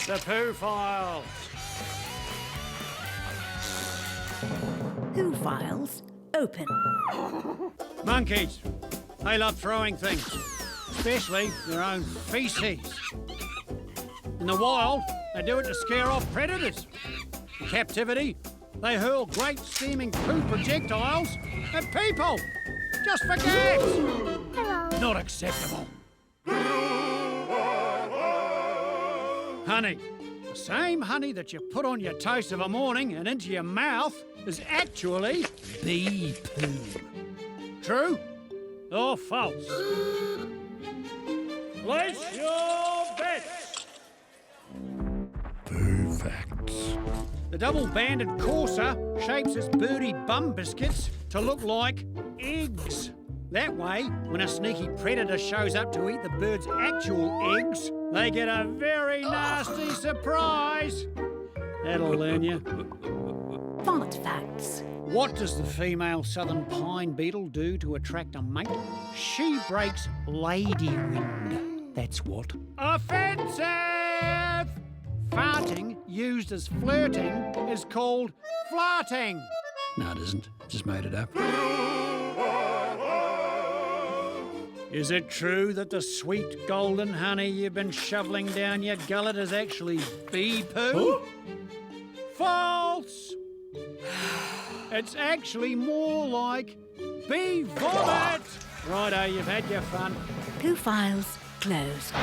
The Poo Files. Poo Files open. Monkeys. They love throwing things, especially their own feces. In the wild, they do it to scare off predators. In captivity, they hurl great steaming poo projectiles at people, just for gags. Hello. Not acceptable. Honey. The same honey that you put on your toast of a morning and into your mouth is actually bee poo. True or false? Place your bets. Poo Facts. The double-banded courser shapes its birdie bum biscuits to look like eggs. That way, when a sneaky predator shows up to eat the bird's actual eggs, they get a very nasty surprise. That'll learn you. Fart facts. What does the female southern pine beetle do to attract a mate? She breaks lady wind. That's what. Offensive! Farting, used as flirting, is called flarting. No, it isn't. Just made it up. Is it true that the sweet golden honey you've been shoveling down your gullet is actually bee poo? False! It's actually more like bee vomit! Righto, you've had your fun. Poo Files closed.